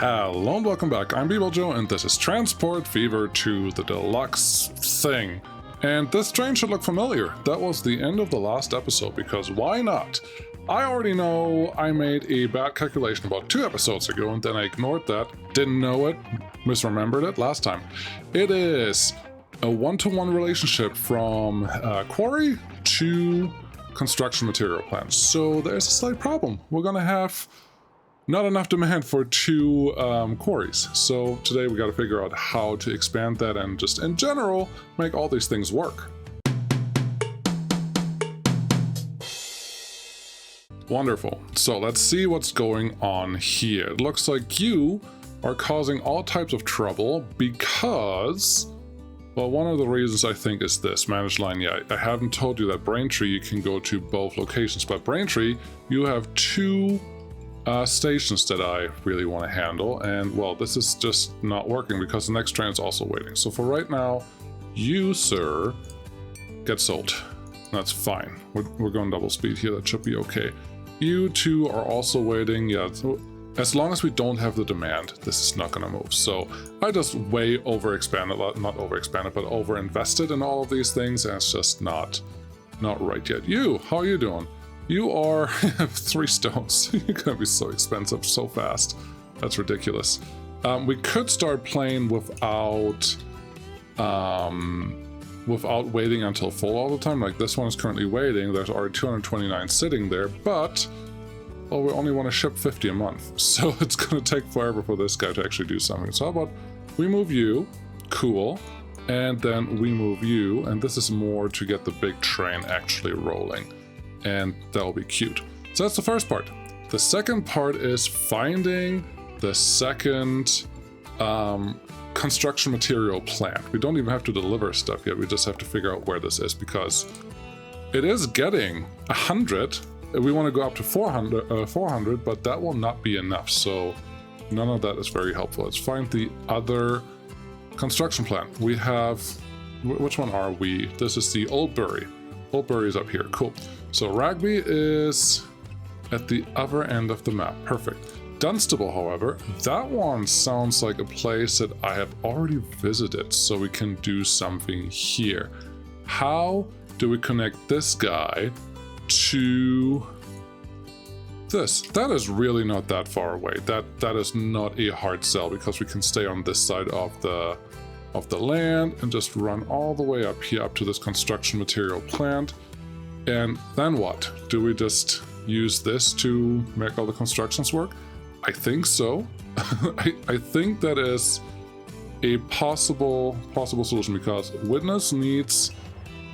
Hello and welcome back, I'm Joe, and this is Transport Fever 2, the deluxe thing. And this train should look familiar. That was the end of the last episode, because why not? I already know I made a bad calculation about 2 episodes ago, and then I ignored that, didn't know it, misremembered it last time. It is a one-to-one relationship from quarry to construction material plant. So there's a slight problem. We're gonna have not enough demand for 2 quarries. So today we got to figure out how to expand that and just in general make all these things work. Wonderful. So let's see what's going on here. It looks like you are causing all types of trouble because, well, one of the reasons I think is this managed line. Yeah, I haven't told you that Braintree you can go to both locations, but Braintree you have 2 stations that I really want to handle, and well, this is just not working because the next train is also waiting. So for right now, you, sir, get sold. That's fine. We're going double speed here. That should be okay. You 2 are also waiting. Yeah, so as long as we don't have the demand, this is not going to move. So I just way overexpanded, not overexpanded, but overinvested in all of these things, and it's just not right yet. You, how are you doing? You are 3 stones. You're gonna be so expensive so fast. That's ridiculous. We could start playing without waiting until full all the time. Like this one is currently waiting. There's already 229 sitting there, but well, we only want to ship 50 a month, so it's gonna take forever for this guy to actually do something. So how about we move you? Cool. And then we move you, and this is more to get the big train actually rolling. And that'll be cute. So that's the first part. The second part is finding the second construction material plant. We don't even have to deliver stuff yet. We just have to figure out where this is because it is getting 100. We want to go up to 400, but that will not be enough. So none of that is very helpful. Let's find the other construction plant. We have, which one are we? This is the Oldbury. Oldbury is up here. Cool. So Rugby is at the other end of the map. Perfect. Dunstable, however, that one sounds like a place that I have already visited, so we can do something here. How do we connect this guy to this? That is really not that far away. That is not a hard sell because we can stay on this side of the land and just run all the way up here up to this construction material plant. And then what? Do we just use this to make all the constructions work? I think so. I think that is a possible solution because Witness needs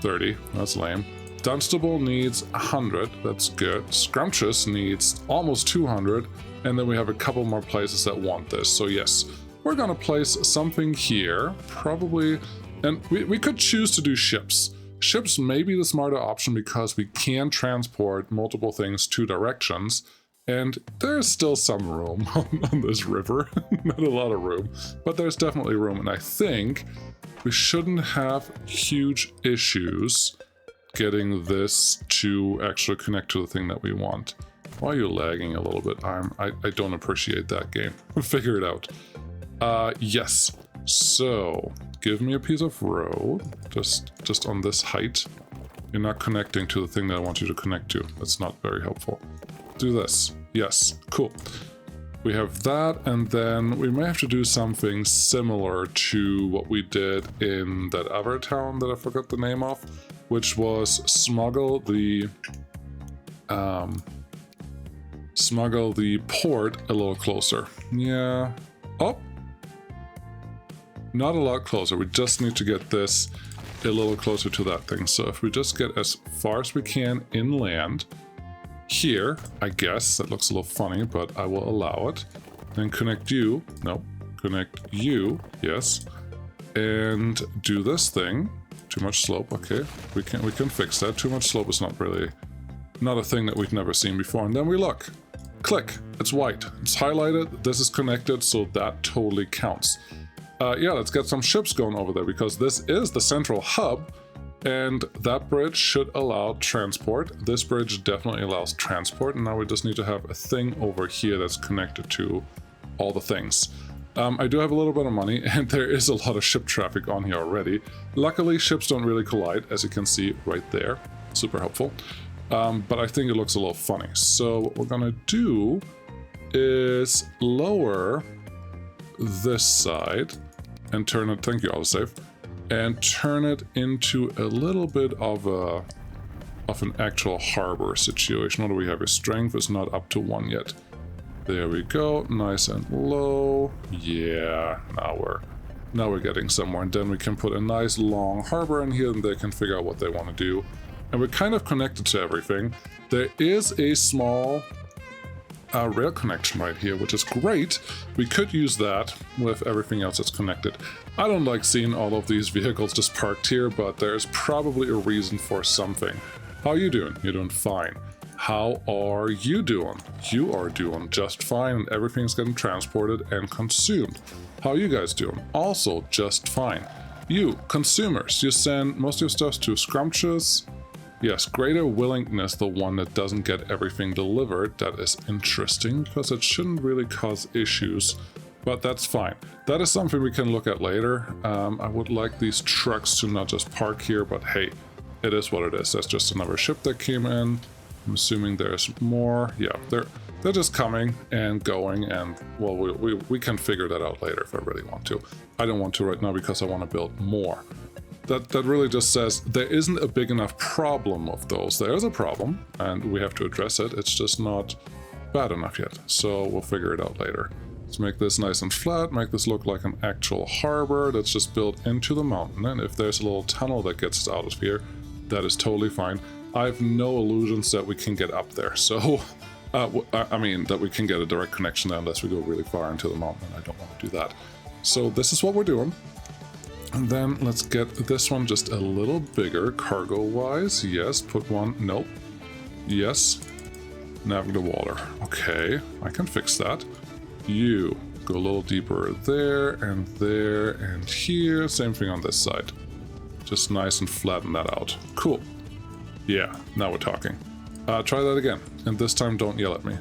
30. That's lame. Dunstable needs 100. That's good. Scrumptious needs almost 200. And then we have a couple more places that want this. So yes, we're gonna place something here, probably. And we could choose to do ships. Ships may be the smarter option because we can transport multiple things 2 directions, and there's still some room on this river. Not a lot of room, but there's definitely room, and I think we shouldn't have huge issues getting this to actually connect to the thing that we want. Why are you lagging a little bit? I don't appreciate that game. Figure it out. Yes. So, give me a piece of road, just on this height. You're not connecting to the thing that I want you to connect to. That's not very helpful. Do this. Yes, cool. We have that, and then we may have to do something similar to what we did in that other town that I forgot the name of, which was smuggle the port a little closer. Yeah. Oh! Not a lot closer. We just need to get this a little closer to that thing. So if we just get as far as we can inland here, I guess that looks a little funny, but I will allow it. Then connect you. Nope. Connect you. Yes. And do this thing. Too much slope. Okay. We can fix that. Too much slope is not a thing that we've never seen before. And then we look. Click. It's white. It's highlighted. This is connected, so that totally counts. Yeah, let's get some ships going over there because this is the central hub and that bridge should allow transport. This bridge definitely allows transport, and now we just need to have a thing over here that's connected to all the things. I do have a little bit of money, and there is a lot of ship traffic on here already. Luckily, ships don't really collide, as you can see right there. Super helpful. But I think it looks a little funny. So what we're gonna do is lower this side and turn it, thank you, autosave, and turn it into a little bit of an actual harbor situation. What do we have? Your strength is not up to 1 yet. There we go, nice and low. Yeah, now we're getting somewhere, and then we can put a nice long harbor in here, and they can figure out what they want to do. And we're kind of connected to everything. There is a small rail connection right here, which is great. We could use that with everything else that's connected. I don't like seeing all of these vehicles just parked here, but there's probably a reason for something. How are you doing? You're doing fine. How are you doing? You are doing just fine, and everything's getting transported and consumed. How are you guys doing? Also just fine. You, consumers, you send most of your stuff to Scrumptious. Yes, greater willingness, the one that doesn't get everything delivered. That is interesting, because it shouldn't really cause issues, but that's fine. That is something we can look at later. I would like these trucks to not just park here, but hey, it is what it is. That's just another ship that came in. I'm assuming there's more. Yeah, they're just coming and going, and well, we can figure that out later if I really want to. I don't want to right now because I want to build more. That really just says there isn't a big enough problem of those. There is a problem, and we have to address it. It's just not bad enough yet, so we'll figure it out later. Let's make this nice and flat, make this look like an actual harbor that's just built into the mountain, and if there's a little tunnel that gets us out of here, that is totally fine. I have no illusions that we can get up there, so I mean that we can get a direct connection there unless we go really far into the mountain, and I don't want to do that. So this is what we're doing. And then let's get this one just a little bigger cargo-wise. Yes, put one. Nope. Yes. Navigate water. Okay, I can fix that. You go a little deeper there and here. Same thing on this side. Just nice and flatten that out. Cool. Yeah, now we're talking. Try that again. And this time don't yell at me.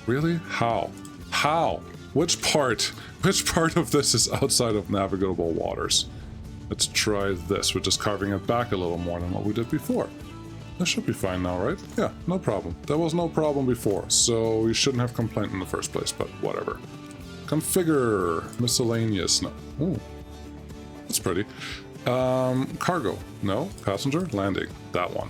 Really? How? How? Which part of this is outside of navigable waters? Let's try this. We're just carving it back a little more than what we did before. That should be fine now, right? Yeah, no problem. There was no problem before, so we shouldn't have complained in the first place, but whatever. Configure. Miscellaneous. No. Ooh. That's pretty. Cargo. No. Passenger. Landing. That one.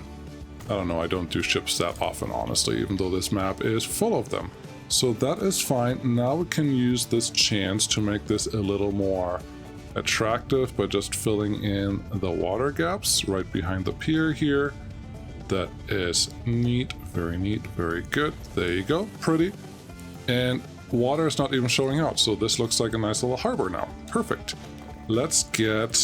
I don't know, I don't do ships that often, honestly, even though this map is full of them. So that is fine. Now we can use this chance to make this a little more attractive by just filling in the water gaps right behind the pier here. That is neat, very good. There you go, pretty. And water is not even showing out, so this looks like a nice little harbor now. Perfect. Let's get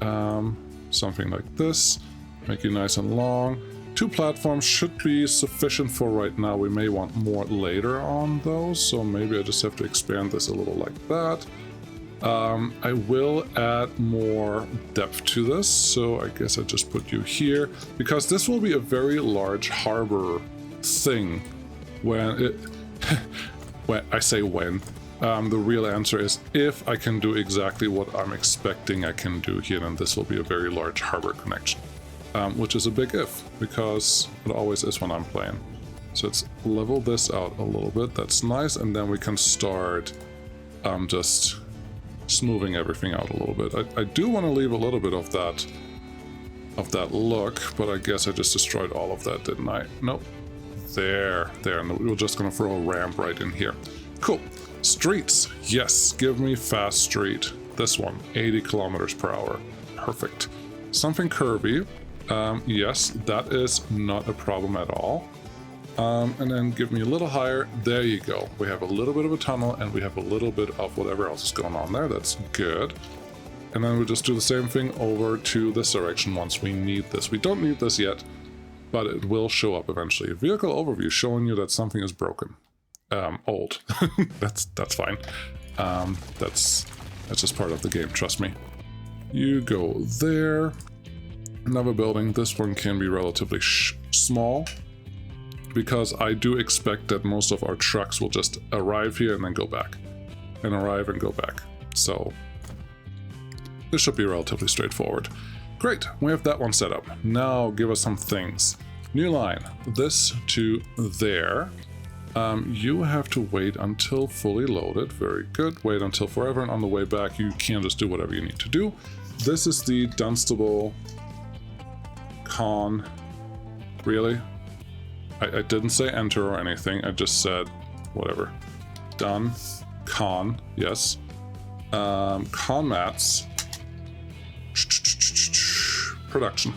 something like this. Make it nice and long. 2 platforms should be sufficient for right now. We may want more later on though, so maybe I just have to expand this a little like that. I will add more depth to this, so I guess I just put you here, because this will be a very large harbor thing when it... when I say when. The real answer is if I can do exactly what I'm expecting I can do here, then this will be a very large harbor connection. Which is a big if, because it always is when I'm playing. So let's level this out a little bit. That's nice, and then we can start just smoothing everything out a little bit. I do want to leave a little bit of that look, but I guess I just destroyed all of that, didn't I? Nope. There, and we're just gonna throw a ramp right in here. Cool. Streets. Yes, give me fast street. This one, 80 kilometers per hour. Perfect. Something curvy. Yes, that is not a problem at all. And then give me a little higher. There you go. We have a little bit of a tunnel, and we have a little bit of whatever else is going on there. That's good. And then we'll just do the same thing over to this direction once we need this. We don't need this yet, but it will show up eventually. Vehicle overview showing you that something is broken. Old. that's fine. That's just part of the game, trust me. You go there. Another building. This one can be relatively small. because I do expect that most of our trucks will just arrive here and then go back, and arrive and go back. So this should be relatively straightforward. Great, we have that one set up. Now give us some things. New line, this to there. You have to wait until fully loaded. Very good. Wait until forever, and on the way back you can just do whatever you need to do. This is the Dunstable con. Really? I didn't say enter or anything. I just said whatever. Done. Con. Yes. Con mats. Production.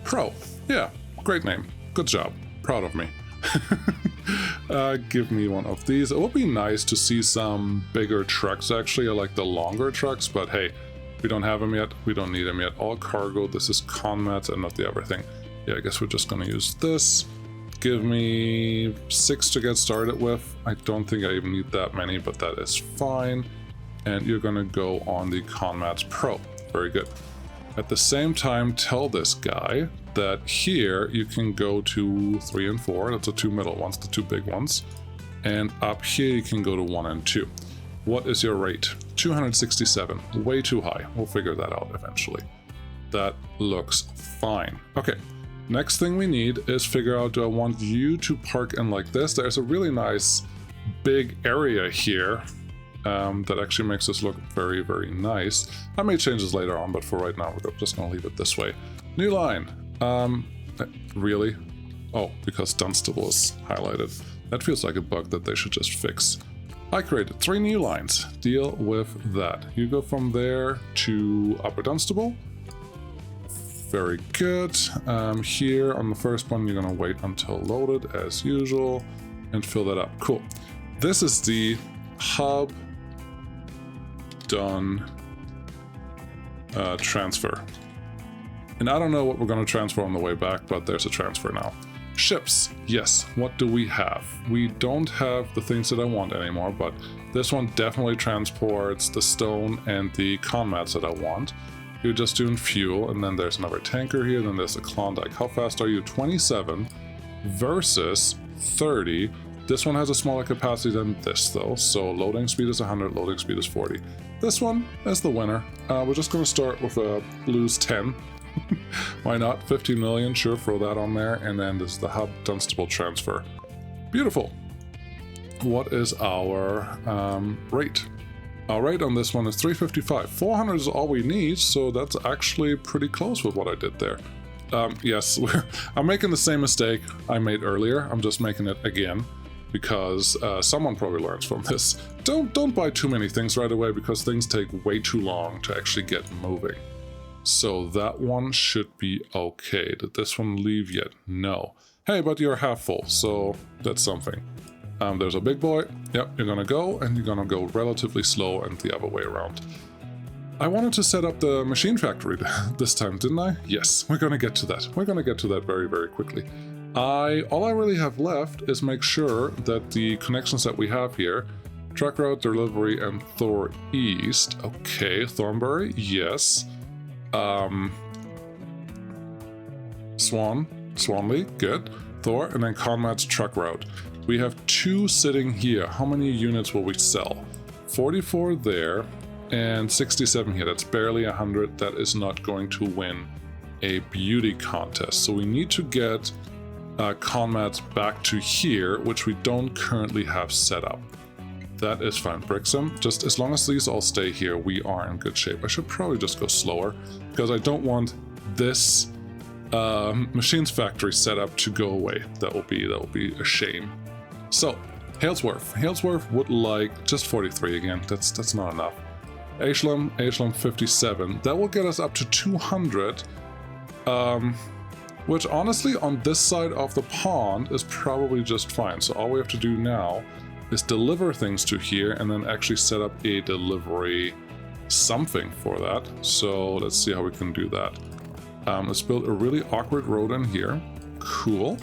Pro. Yeah. Great name. Good job. Proud of me. Give me one of these. It would be nice to see some bigger trucks, actually. I like the longer trucks, but hey, we don't have them yet. We don't need them yet. All cargo. This is con mats and not the other thing. Yeah, I guess we're just going to use this. Give me 6 to get started with. I don't think I even need that many, but that is fine. And you're going to go on the con mats Pro. Very good. At the same time, tell this guy that here you can go to 3 and 4. That's the 2 middle ones, the 2 big ones. And up here you can go to 1 and 2. What is your rate? 267. Way too high. We'll figure that out eventually. That looks fine. Okay. Next thing we need is figure out, do I want you to park in like this? There's a really nice big area here that actually makes this look very, very nice. I may change this later on, but for right now, we're just going to leave it this way. New line. Really? Oh, because Dunstable is highlighted. That feels like a bug that they should just fix. I created 3 new lines. Deal with that. You go from there to Upper Dunstable. Very good. Here on the first one, you're going to wait until loaded as usual and fill that up. Cool. This is the hub done transfer. And I don't know what we're going to transfer on the way back, but there's a transfer now. Ships. Yes. What do we have? We don't have the things that I want anymore, but this one definitely transports the stone and the con mats that I want. You're just doing fuel, and then there's another tanker here, then there's a Klondike. How fast are you? 27 versus 30. This one has a smaller capacity than this though, so loading speed is 100, loading speed is 40. This one is the winner. We're just going to start with a lose 10. Why not? 15 million, sure, throw that on there, and then this is the hub Dunstable transfer. Beautiful. What is our rate? Our rate on this one is 355. 400 is all we need, so that's actually pretty close with what I did there. Yes, I'm making the same mistake I made earlier. I'm just making it again because someone probably learns from this. Don't buy too many things right away because things take way too long to actually get moving. So that one should be okay. Did this one leave yet? No. Hey, but you're half full, so that's something. There's a big boy. Yep, you're gonna go, and you're gonna go relatively slow and the other way around. I wanted to set up the machine factory this time, didn't I? Yes, we're gonna get to that. We're gonna get to that very, very quickly. All I really have left is make sure that the connections that we have here, Truck Route, Delivery, and Thor East. Okay, Thornbury, yes. Swanley, good. Thor, and then Conrad's Truck Route. We have 2 sitting here. How many units will we sell? 44 there and 67 here. That's barely 100. That is not going to win a beauty contest. So we need to get Conrad's back to here, which we don't currently have set up. That is fine. Brixham, just as long as these all stay here, we are in good shape. I should probably just go slower because I don't want this machines factory setup to go away. That will be a shame. So Halesworth would like just 43 again. That's not enough. Ashlam 57. That will get us up to 200. Which honestly on this side of the pond is probably just fine. So all we have to do now is deliver things to here and then actually set up a delivery something for that. So let's see how we can do that. Let's build a really awkward road in here. Cool.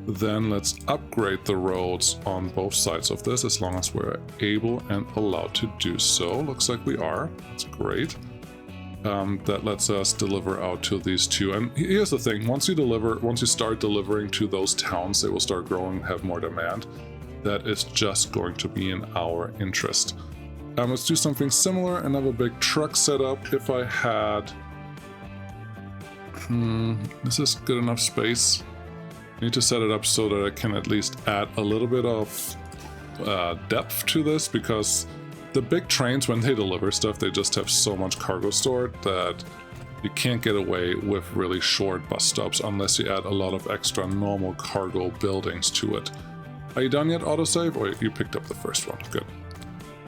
Then let's upgrade the roads on both sides of this as long as we're able and allowed to do so. Looks like we are. That's great. that lets us deliver out to these two. And here's the thing, once you start delivering to those towns, they will start growing, have more demand. That is just going to be in our interest. Let's do something similar, another big truck setup. If I had... is this good enough space? I need to set it up so that I can at least add a little bit of depth to this, because the big trains, when they deliver stuff, they just have so much cargo stored that you can't get away with really short bus stops unless you add a lot of extra normal cargo buildings to it. Are you done yet, autosave? Or you picked up the first one? Good.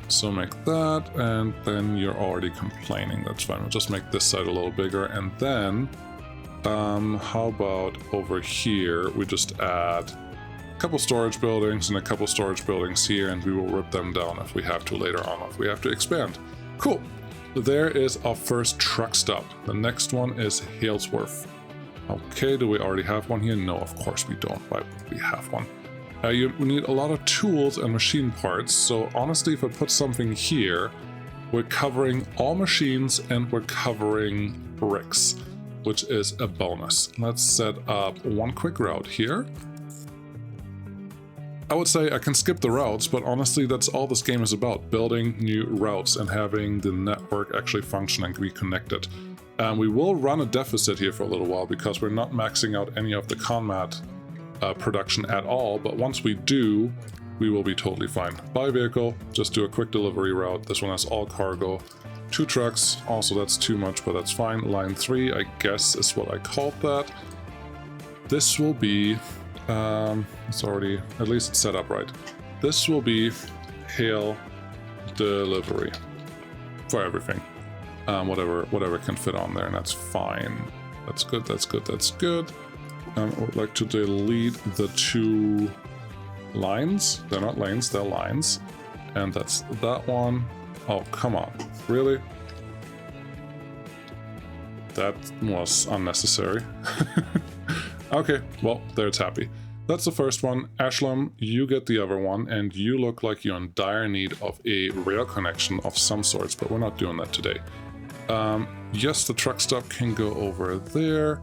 So make that, and then you're already complaining. That's fine. We'll just make this side a little bigger, and then how about over here we just add a couple storage buildings and a couple storage buildings here, and we will rip them down if we have to later on, if we have to expand. Cool. There is our first truck stop. The next one is Halesworth. Okay, do we already have one here? No, of course we don't. Why would we have one? We need a lot of tools and machine parts, so honestly, if I put something here, we're covering all machines and we're covering bricks, which is a bonus. Let's set up one quick route here. I would say I can skip the routes, but honestly, that's all this game is about, building new routes and having the network actually function and be connected. We will run a deficit here for a little while because we're not maxing out any of the conmat production at all, but once we do, we will be totally fine. Buy vehicle, just do a quick delivery route. This one has all cargo. 2 trucks, also that's too much, but that's fine. Line 3, I guess, is what I called that. This will be, it's already, at least it's set up right. This will be Hail delivery for everything. Whatever can fit on there, and that's fine. That's good, that's good, that's good. I would like to delete the 2 lines. They're not lanes, they're lines. And that's that one. Oh, come on. Really? That was unnecessary. Okay, well, there it's happy. That's the first one. Ashlam, you get the other one, and you look like you're in dire need of a rail connection of some sorts, but we're not doing that today. Yes, the truck stop can go over there.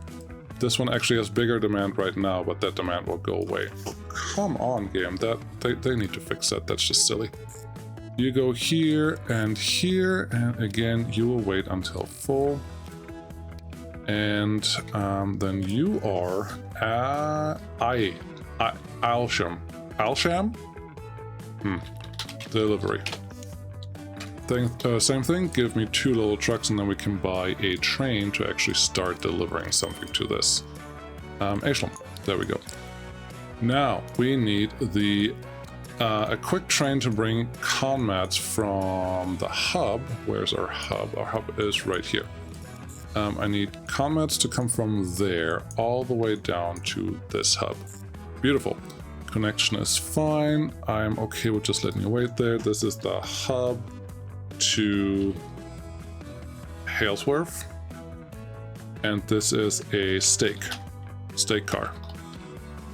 This one actually has bigger demand right now, but that demand will go away. Come on, game. They need to fix that. That's just silly. You go here, and again, you will wait until full. And then you are Alsham. Alsham? Delivery. Same thing, give me 2 little trucks and then we can buy a train to actually start delivering something to this. Ashlam, there we go. Now, we need a quick train to bring conmats from the hub. Where's our hub? Our hub is right here. I need conmats to come from there all the way down to this hub. Beautiful. Connection is fine. I'm okay with just letting you wait there. This is the hub to Halesworth, and this is a steak car.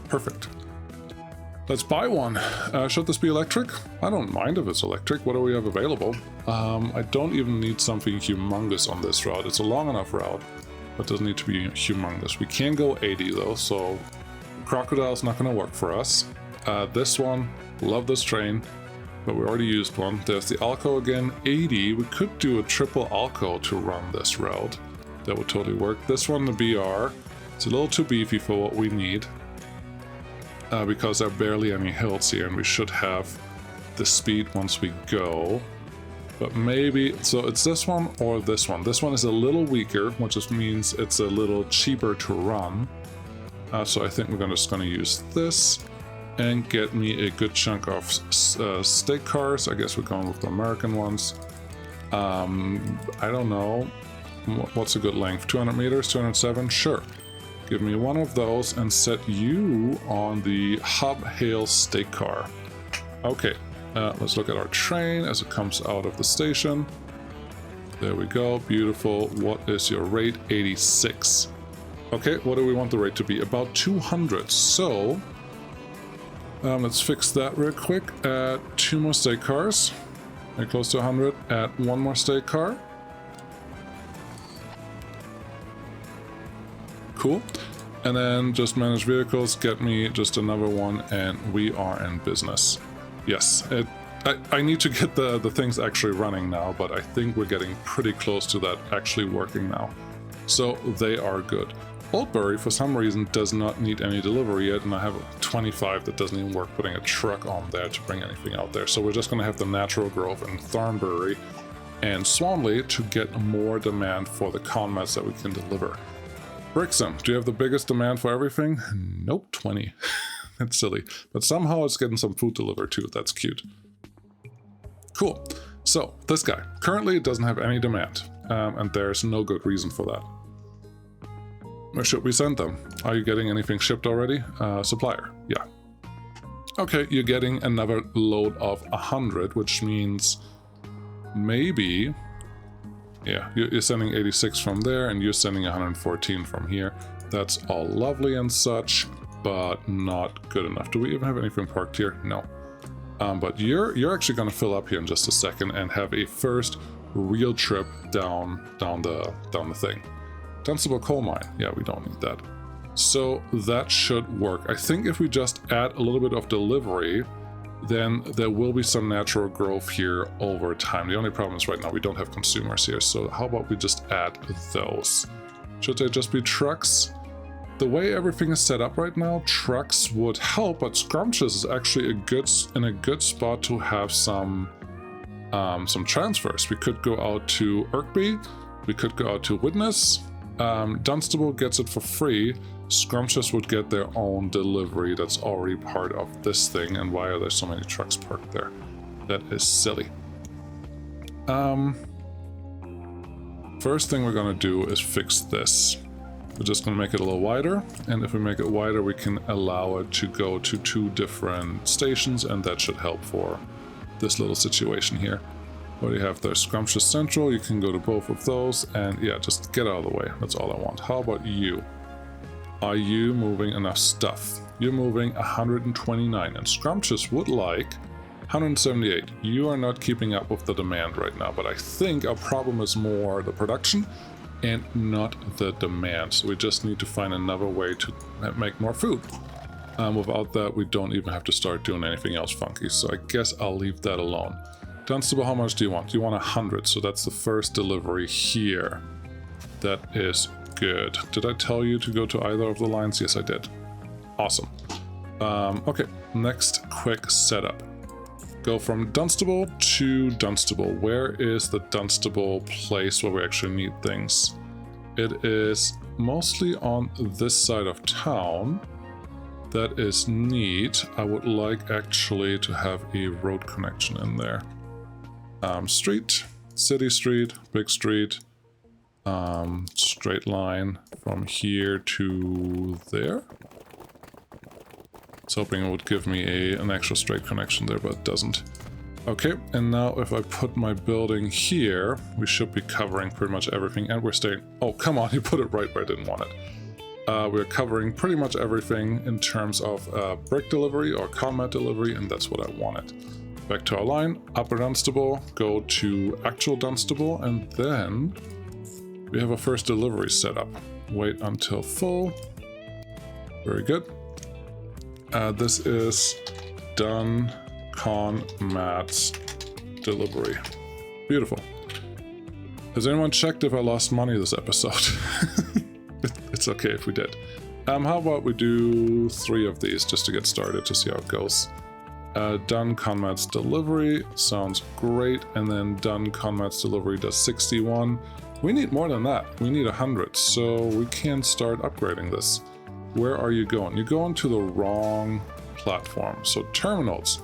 Perfect. Let's buy one. Should this be electric? I don't mind if it's electric. What do we have available? I don't even need something humongous on this route. It's a long enough route, but it doesn't need to be humongous. We can go 80 though, so Crocodile's not going to work for us. This one, love this train, but we already used one. There's the Alco again, 80. We could do a triple Alco to run this route. That would totally work. This one, the BR, it's a little too beefy for what we need. Because there are barely any hills here, and we should have the speed once we go. But maybe, so it's this one or this one. This one is a little weaker, which just means it's a little cheaper to run. So I think we're just going to use this and get me a good chunk of steak cars. I guess we're going with the American ones. I don't know. What's a good length? 200 meters, 207? Sure. Give me one of those and set you on the Hub Hail steak car. Okay, let's look at our train as it comes out of the station. There we go, beautiful. What is your rate? 86. Okay, what do we want the rate to be? About 200. So, let's fix that real quick. Add 2 more steak cars. Very close to 100. Add 1 more steak car. Cool. And then just manage vehicles, get me just another one, and we are in business. Yes, I need to get the things actually running now, but I think we're getting pretty close to that actually working now. So they are good. Oldbury, for some reason, does not need any delivery yet, and I have 25 that doesn't even work putting a truck on there to bring anything out there. So we're just going to have the natural growth in Thornbury and Swanley to get more demand for the conmats that we can deliver. Brixham, do you have the biggest demand for everything? Nope, 20. That's silly. But somehow it's getting some food delivered too. That's cute. Cool. So this guy currently doesn't have any demand, and there's no good reason for that. Where should we send them? Are you getting anything shipped already? Supplier, yeah. Okay, you're getting another load of 100, which means maybe, yeah, you're sending 86 from there, and you're sending 114 from here. That's all lovely and such, but not good enough. Do we even have anything parked here? No. But you're actually going to fill up here in just a second and have a first real trip down the thing. Dunstable coal mine. Yeah, we don't need that. So that should work. I think if we just add a little bit of delivery, then there will be some natural growth here over time. The only problem is right now we don't have consumers here. So how about we just add those? Should they just be trucks? The way everything is set up right now, trucks would help, but Scrumptious is actually in a good spot to have some transfers. We could go out to Irkby, we could go out to Witness. Dunstable gets it for free. Scrumptious would get their own delivery that's already part of this thing. And why are there so many trucks parked there? That is silly. First thing we're gonna do is fix this. We're just gonna make it a little wider, and if we make it wider, we can allow it to go to 2 different stations, and that should help for this little situation here. What do you have there? Scrumptious Central, you can go to both of those, and yeah, just get out of the way. That's all I want. How about you? Are you moving enough stuff? You're moving 129, and Scrumptious would like 178. You are not keeping up with the demand right now, but I think our problem is more the production and not the demand. So we just need to find another way to make more food. Without that, we don't even have to start doing anything else funky. So I guess I'll leave that alone. Dunstable, how much do you want? You want 100, so that's the first delivery here. That is good. Did I tell you to go to either of the lines? Yes, I did. Awesome. Okay, next quick setup. Go from Dunstable to Dunstable. Where is the Dunstable place where we actually need things? It is mostly on this side of town. That is neat. I would like actually to have a road connection in there. Street, city street, big street, straight line from here to there. I was hoping it would give me an actual straight connection there, but it doesn't. Okay, and now if I put my building here, we should be covering pretty much everything, and we're staying... Oh, come on, you put it right where I didn't want it. We're covering pretty much everything in terms of brick delivery or combat delivery, and that's what I wanted. Back to our line, upper Dunstable, go to actual Dunstable, and then we have a first delivery set up. Wait until full. Very good. This is done con mats delivery. Beautiful. Has anyone checked if I lost money this episode? It's okay if we did. How about we do 3 of these just to get started to see how it goes. Done Conmat's delivery sounds great, and then done Conmat's delivery does 61. We need more than that. We need 100, so we can start upgrading this. Where are you going? You're going to the wrong platform. So terminals,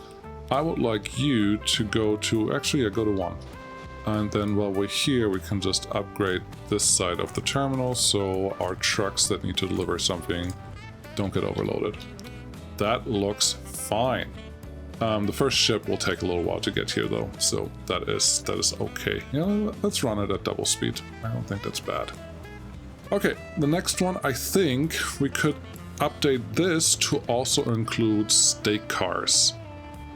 I would like you to go to, actually, go to 1. And then while we're here, we can just upgrade this side of the terminal so our trucks that need to deliver something don't get overloaded. That looks fine. The first ship will take a little while to get here though, so that is okay. Let's run it at double speed. I don't think that's bad. Okay, the next one, I think we could update this to also include stake cars.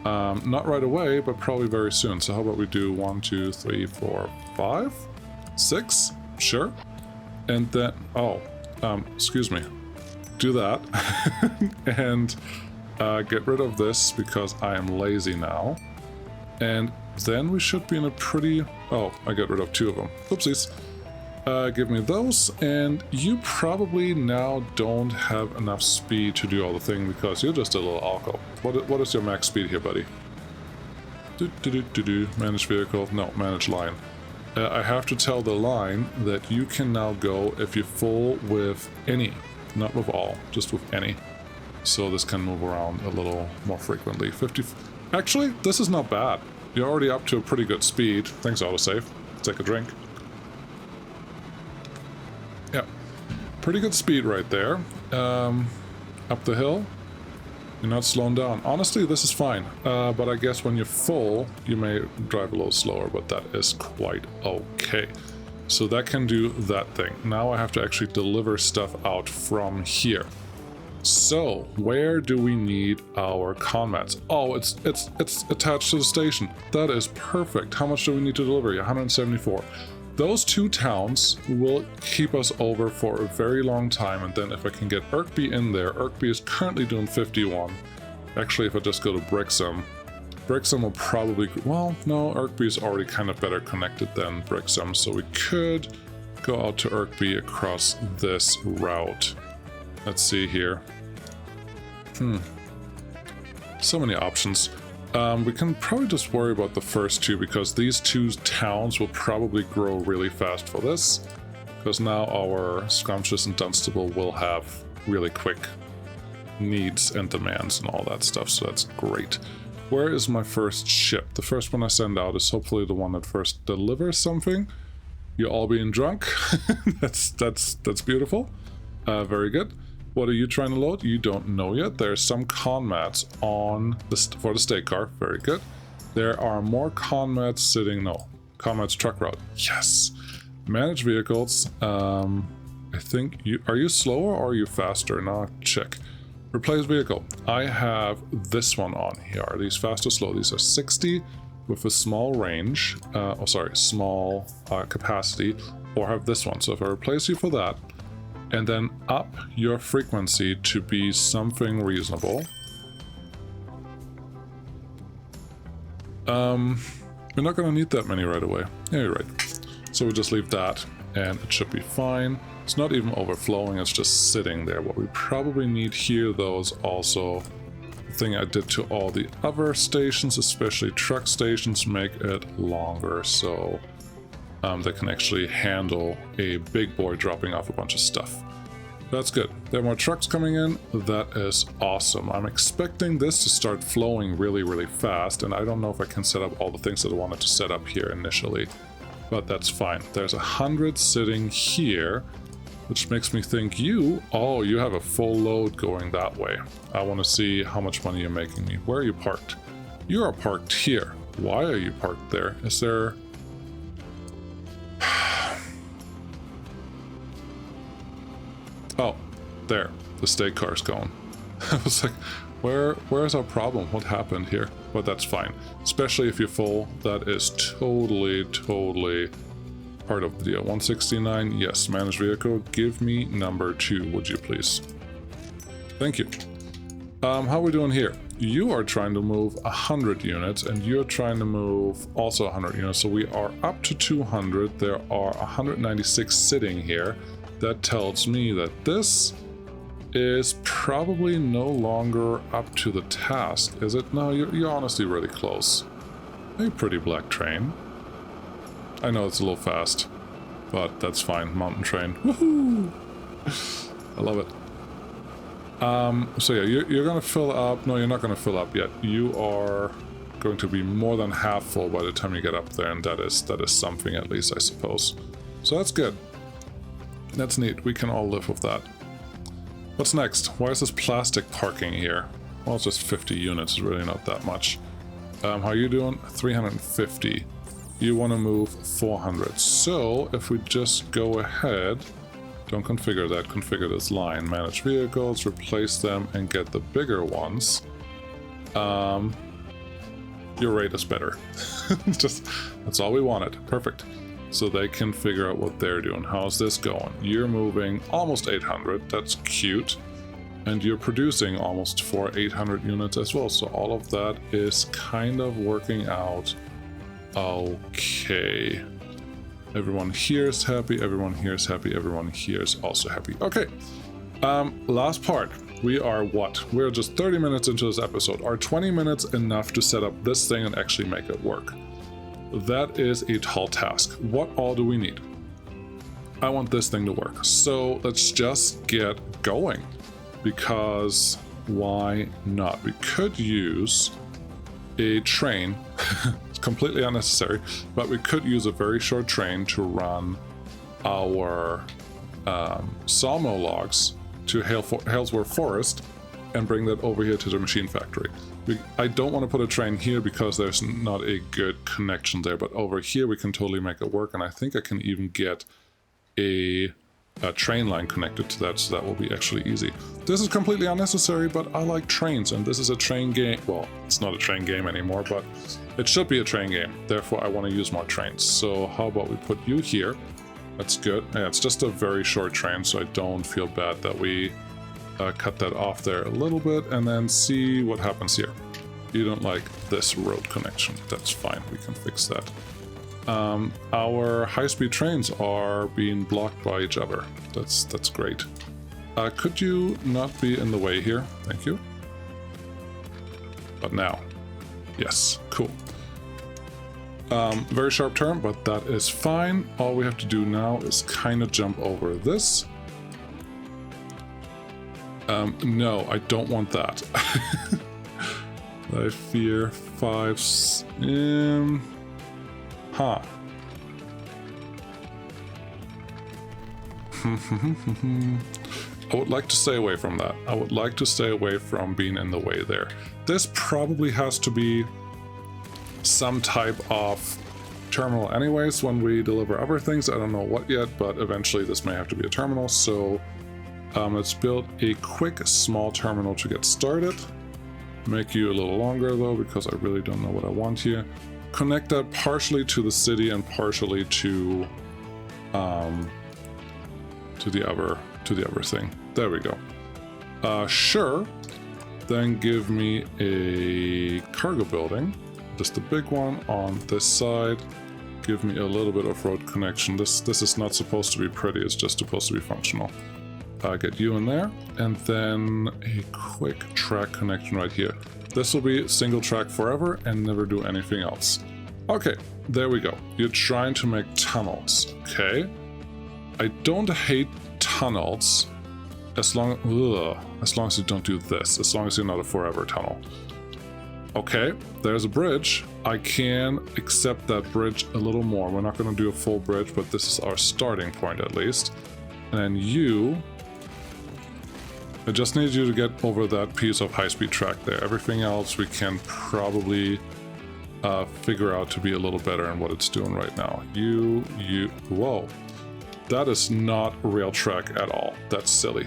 Not right away, but probably very soon. So how about we do 1, 2, 3, 4, 5, 6? Sure. And then, oh, excuse me, do that and get rid of this because I am lazy now. And then we should be in a pretty... Oh, I got rid of 2 of them. Oopsies. Give me those, and you probably now don't have enough speed to do all the thing because you're just a little alco. What is your max speed here, buddy? Manage vehicle. No, manage line. I have to tell the line that you can now go if you full with any, not with all, just with any. So this can move around a little more frequently. 50. Actually, this is not bad. You're already up to a pretty good speed. Thanks, autosave. Take a drink. Yeah, pretty good speed right there. Up the hill. You're not slowing down. Honestly, this is fine. But I guess when you're full, you may drive a little slower, but that is quite okay. So that can do that thing. Now I have to actually deliver stuff out from here. So where do we need our conmats? Oh, it's attached to the station. That is perfect. How much do we need to deliver? 174. Those 2 towns will keep us over for a very long time, and then if I can get Irkby in there, Irkby is currently doing 51. Actually, if I just go to Brixham will probably... Well, no, Irkby is already kind of better connected than Brixham, so we could go out to Irkby across this route. Let's see here. So many options. We can probably just worry about the first 2 because these 2 towns will probably grow really fast for this. Because now our Scrumptious and Dunstable will have really quick needs and demands and all that stuff, so that's great. Where is my first ship? The first one I send out is hopefully the one that first delivers something. You all being drunk. that's beautiful. Very good. What are you trying to load? You don't know yet. There's some conmats on for the stake car. Very good. There are more conmats sitting... No. Conmats truck route. Yes. Manage vehicles. I think you... Are you slower or are you faster? Now check. Replace vehicle. I have this one on here. Are these fast or slow? These are 60 with a small range. Small capacity. Or have this one. So if I replace you for that, and then up your frequency to be something reasonable. We're not going to need that many right away. Yeah, you're right. So we'll just leave that, and it should be fine. It's not even overflowing, it's just sitting there. What we probably need here, though, is also the thing I did to all the other stations, especially truck stations, make it longer, so... they can actually handle a big boy dropping off a bunch of stuff. That's good. There are more trucks coming in. That is awesome. I'm expecting this to start flowing really, really fast, and I don't know if I can set up all the things that I wanted to set up here initially, but that's fine. There's 100 sitting here, which makes me think you have a full load going that way. I want to see how much money you're making me. Where are you parked? You are parked here. Why are you parked there? Is there... Oh, there. The stake car's going. I was like, where's our problem? What happened here? But that's fine. Especially if you're full. That is totally part of the deal. 169, yes. Manage vehicle. Give me number 2, would you please? Thank you. How are we doing here? You are trying to move 100 units, and you're trying to move also 100 units. So we are up to 200. There are 196 sitting here. That tells me that this is probably no longer up to the task, is it? No, you're honestly really close. A pretty black train. I know it's a little fast, but that's fine. Mountain train. Woohoo! I love it. So yeah, you're gonna fill up. No, you're not gonna fill up yet. You are going to be more than half full by the time you get up there, and that is something at least, I suppose. So that's good. That's neat. We can all live with that. What's next? Why is this plastic parking here? Well, it's just 50 units. It's really not that much. How are you doing? 350. You want to move 400. So if we just go ahead, don't configure that, configure this line. Manage vehicles, replace them, and get the bigger ones. Your rate is better. Just, that's all we wanted. Perfect. so they can figure out what they're doing. How's this going? You're moving almost 800. That's cute. And you're producing almost 800 units as well. So all of that is kind of working out okay. Everyone here is happy. Everyone here is happy. Everyone here is also happy. Okay. Last part. We are what? We're just 30 minutes into this episode. Are 20 minutes enough to set up this thing and actually make it work? That is a tall task. What all do we need? I want this thing to work. So let's just get going. Because why not? We could use a train. It's completely unnecessary, but we could use a very short train to run our sawmill logs to Halesworth Forest and bring that over here to the machine factory. I don't want to put a train here because there's not a good connection there, but over here we can totally make it work, and I think I can even get a train line connected to that, so that will be actually easy. This is completely unnecessary, but I like trains, and this is a train game. Well, it's not a train game anymore, but it should be a train game. Therefore, I want to use more trains. So how about we put you here? That's good. Yeah, it's just a very short train, so I don't feel bad that we cut that off there a little bit, and then see what happens here. You don't like this road connection. That's fine. We can fix that. Our high-speed trains are being blocked by each other. That's great. Could you not be in the way here? Thank you. But now. Yes, cool. Very sharp turn, but that is fine. All we have to do now is kind of jump over this. No, I don't want that. I fear 5... Huh. I would like to stay away from that. I would like to stay away from being in the way there. This probably has to be some type of terminal anyways when we deliver other things. I don't know what yet, but eventually this may have to be a terminal. So let's build a quick small terminal to get started. Make you a little longer though, because I really don't know what I want here. Connect that partially to the city and partially to the other thing. There we go. Sure. Then give me a cargo building, just a big one on this side. Give me a little bit of road connection. This is not supposed to be pretty. It's just supposed to be functional. Get you in there, and then a quick track connection right here. This will be single track forever and never do anything else. Okay, there we go. You're trying to make tunnels, okay? I don't hate tunnels as long as you don't do this, as long as you're not a forever tunnel. Okay, there's a bridge. I can accept that bridge a little more. We're not going to do a full bridge, but this is our starting point at least. And you... I just need you to get over that piece of high-speed track there. Everything else we can probably figure out to be a little better in what it's doing right now. Whoa. That is not rail track at all. That's silly.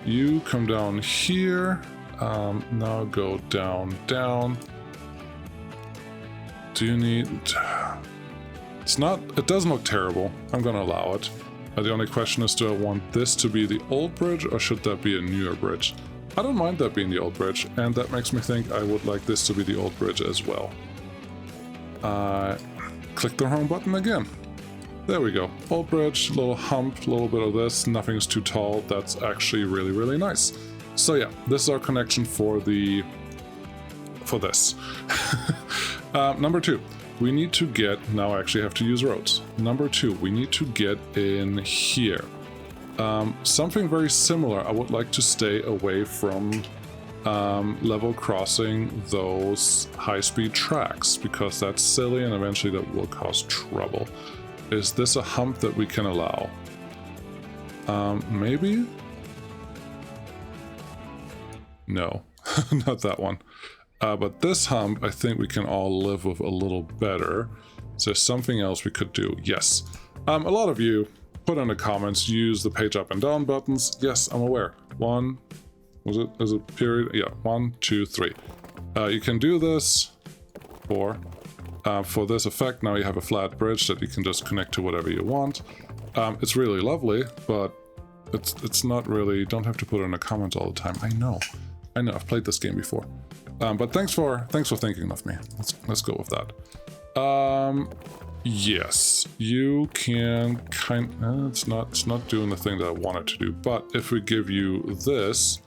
You come down here. Now go down. Do you need... It doesn't look terrible. I'm gonna allow it. The only question is, do I want this to be the old bridge or should that be a newer bridge? I don't mind that being the old bridge, and that makes me think I would like this to be the old bridge as well. Click the wrong button again. There we go. Old bridge, little hump, little bit of this, nothing's too tall. That's actually really, really nice. So yeah, this is our connection for this. Number 2. We need to get, now I actually have to use roads. Number 2, we need to get in here. Something very similar, I would like to stay away from level crossing those high-speed tracks, because that's silly and eventually that will cause trouble. Is this a hump that we can allow? Maybe? No, not that one. But this hump, I think we can all live with a little better. Is there something else we could do? Yes. A lot of you put in the comments, use the page up and down buttons. Yes, I'm aware. Is it period? Yeah, 1, 2, 3. You can do this. 4, For this effect, now you have a flat bridge that you can just connect to whatever you want. It's really lovely, but it's not really, you don't have to put it in a comment all the time. I know, I've played this game before. But thanks for thinking of me. Let's go with that. Yes, you can it's not doing the thing that I wanted to do, but if we give you this,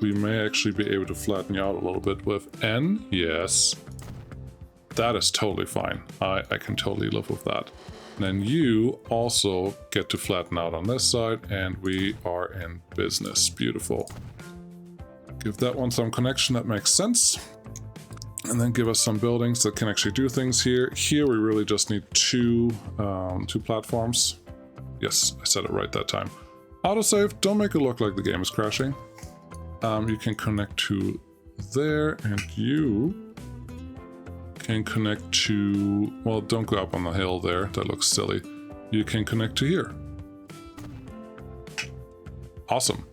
we may actually be able to flatten you out a little bit with N. Yes. That is totally fine. I can totally live with that. And then you also get to flatten out on this side, and we are in business. Beautiful. Give that one some connection that makes sense. And then give us some buildings that can actually do things here. Here we really just need two platforms. Yes, I said it right that time. Autosave, don't make it look like the game is crashing. You can connect to there, and you can connect to, well, don't go up on the hill there, that looks silly. You can connect to here. Awesome.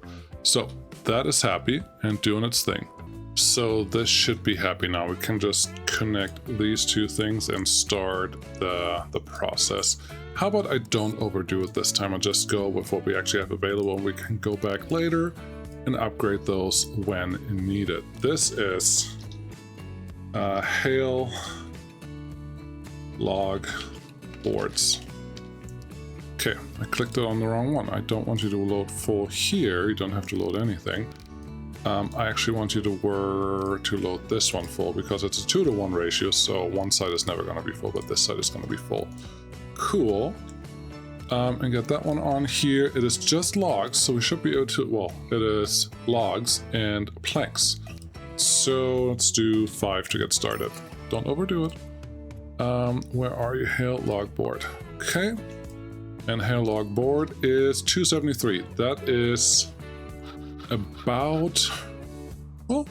So that is happy and doing its thing. So this should be happy now. We can just connect these two things and start the process. How about I don't overdo it this time and just go with what we actually have available, and we can go back later and upgrade those when needed. This is hail log boards. Okay, I clicked it on the wrong one. I don't want you to load full here. You don't have to load anything. I actually want you to load this one full because it's a 2-to-1 ratio, so one side is never going to be full, but this side is going to be full. Cool. And get that one on here. It is just logs, so we should be able to, well, it is logs and planks. So let's do 5 to get started. Don't overdo it. Where are you? Hail log board. Okay. And hail log board is 273. That is about, well,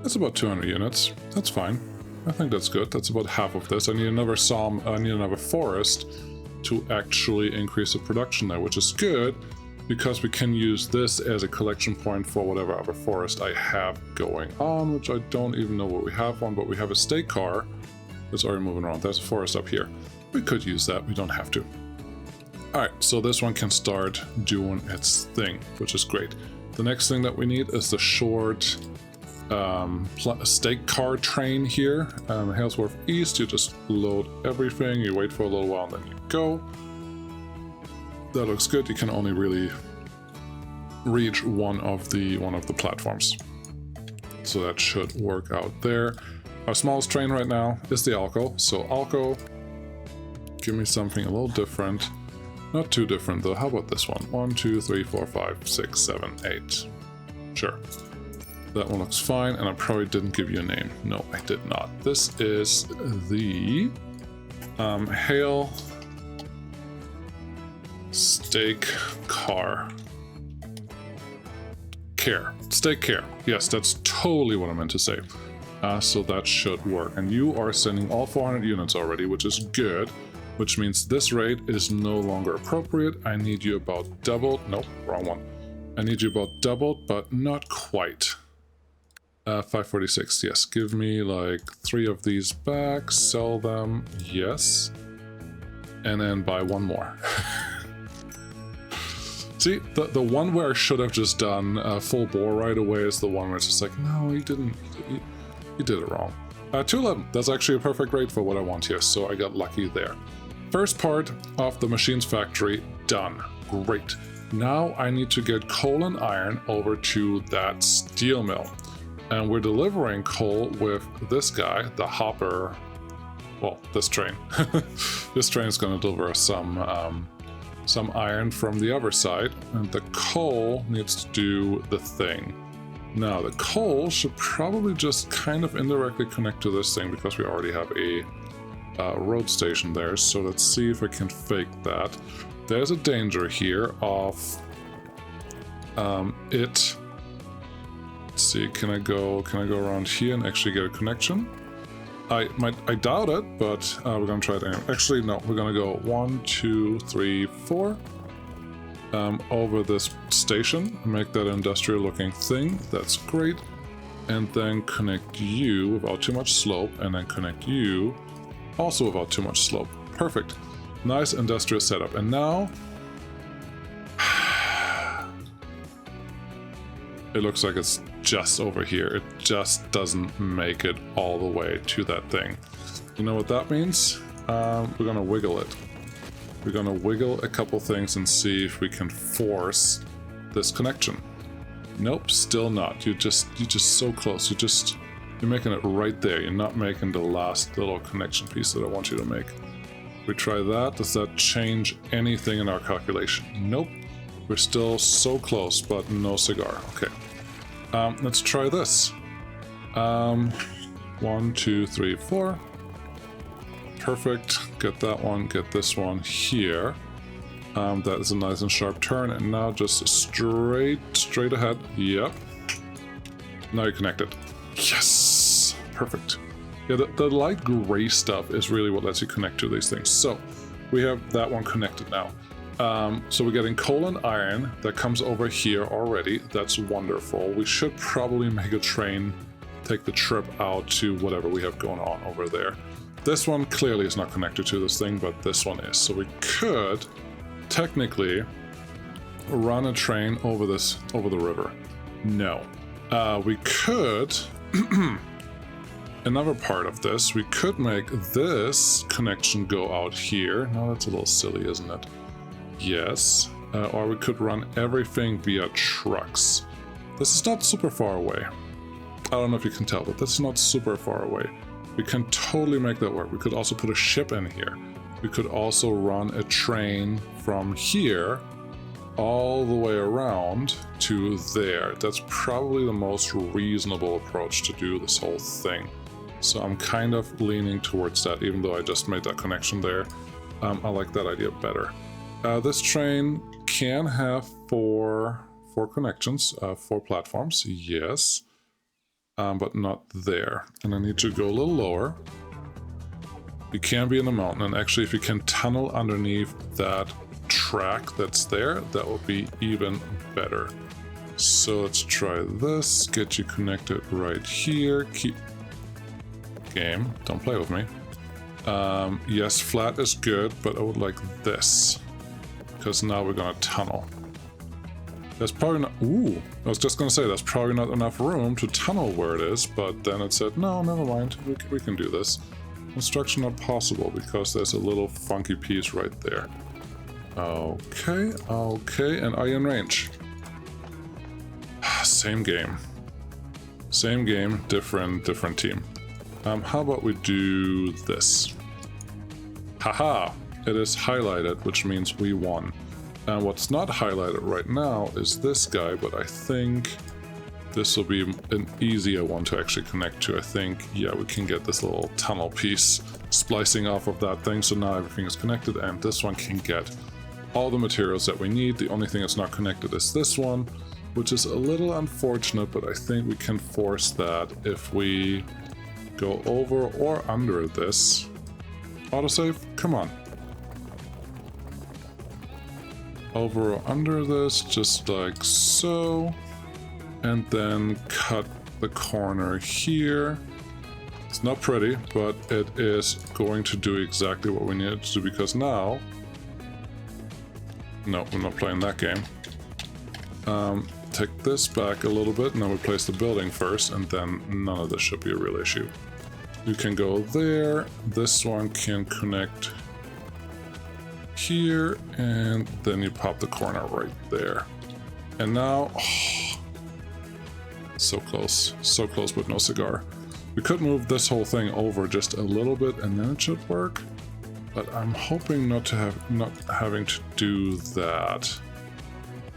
that's about 200 units. That's fine. I think that's good. That's about half of this. I need another forest to actually increase the production there, which is good, because we can use this as a collection point for whatever other forest I have going on, which I don't even know what we have on, but we have a stake car that's already moving around. There's a forest up here. We could use that, we don't have to. All right, so this one can start doing its thing, which is great. The next thing that we need is the short stake car train here. Halesworth East, you just load everything, you wait for a little while, and then you go. That looks good. You can only really reach one of the platforms, so that should work out there. Our smallest train right now is the Alco, so Alco, give me something a little different. Not too different though. How about this one? 1, 2, 3, 4, 5, 6, 7, 8. Sure. That one looks fine, and I probably didn't give you a name. No, I did not. This is the Hail Stake Car. Stake Care. Yes, that's totally what I meant to say. So that should work. And you are sending all 400 units already, which is good. Which means this rate is no longer appropriate. I need you about doubled. Nope, wrong one. I need you about doubled, but not quite. 546, yes. Give me like 3 of these back, sell them, yes. And then buy one more. See, the one where I should have just done full bore right away is the one where it's just like, no, you didn't, you did it wrong. 211, that's actually a perfect rate for what I want here, so I got lucky there. First part of the machines factory done. Great. Now I need to get coal and iron over to that steel mill. And we're delivering coal with this guy, the hopper. Well, this train. This train is going to deliver us some iron from the other side. And the coal needs to do the thing. Now, the coal should probably just kind of indirectly connect to this thing because we already have a road station there. So let's see if I can fake that. There's a danger here of it. Let's see, can I go around here and actually get a connection? I doubt it, but we're gonna try it anyway. Actually, no, we're gonna go 1, 2, 3, 4 over this station and make that industrial looking thing. That's great. And then connect you without too much slope, and then connect you Also without too much slope. Perfect. Nice industrial setup. And now it looks like it's just over here. It just doesn't make it all the way to that thing. You know what that means? We're gonna wiggle it. We're gonna wiggle a couple things and see if we can force this connection. Nope, still not. You're just so close. You're making it right there. You're not making the last little connection piece that I want you to make. We try that. Does that change anything in our calculation? Nope. We're still so close, but no cigar. Okay. Let's try this. 1, 2, 3, 4. Perfect. Get that one. Get this one here. That is a nice and sharp turn. And now just straight ahead. Yep. Now you're connected. Yes. Perfect. Yeah, the light gray stuff is really what lets you connect to these things. So we have that one connected now. So we're getting coal and iron that comes over here already. That's wonderful. We should probably make a train, take the trip out to whatever we have going on over there. This one clearly is not connected to this thing, but this one is. So we could technically run a train over the river. No. We could another part of this, we could make this connection go out here. Now that's a little silly, isn't it? Yes. Or we could run everything via trucks. This is not super far away. I don't know if you can tell, but this is not super far away. We can totally make that work. We could also put a ship in here. We could also run a train from here all the way around to there. That's probably the most reasonable approach to do this whole thing. So I'm kind of leaning towards that, even though I just made that connection there. I like that idea better. This train can have four connections, 4 platforms, yes, but not there. And I need to go a little lower. You can be in the mountain, and actually if you can tunnel underneath that track that's there, that would be even better. So let's try this, get you connected right here. Keep game, don't play with me. Yes, flat is good, but I would like this, because now we're gonna tunnel. There's probably not, ooh, I was just gonna say there's probably not enough room to tunnel where it is, but then it said, no, never mind, we can do this. Construction not possible because there's a little funky piece right there. Okay, and are you in range? Same game. Same game, different team. How about we do this? Haha, it is highlighted, which means we won. And what's not highlighted right now is this guy, but I think this will be an easier one to actually connect to. I think, yeah, we can get this little tunnel piece splicing off of that thing, so now everything is connected, and this one can get all the materials that we need. The only thing that's not connected is this one, which is a little unfortunate, but I think we can force that if we go over or under this. Autosave, come on. Over or under this, just like so. And then cut the corner here. It's not pretty, but it is going to do exactly what we need it to do, because now... No, we're not playing that game. Take this back a little bit, and then we place the building first, and then none of this should be a real issue. You can go there, this one can connect here, and then you pop the corner right there. And now, oh, so close but no cigar. We could move this whole thing over just a little bit and then it should work, but I'm hoping not having to do that.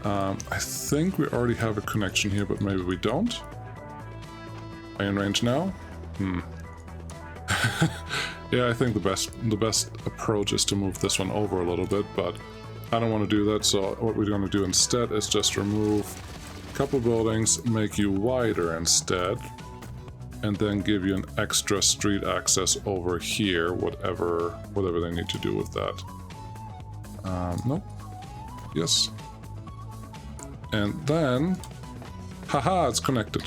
I think we already have a connection here, but maybe we don't. Are you in range now? Yeah, I think the best approach is to move this one over a little bit, but I don't want to do that, so what we're going to do instead is just remove a couple buildings, make you wider instead, and then give you an extra street access over here, whatever they need to do with that. Nope. Yes. And then, haha, it's connected.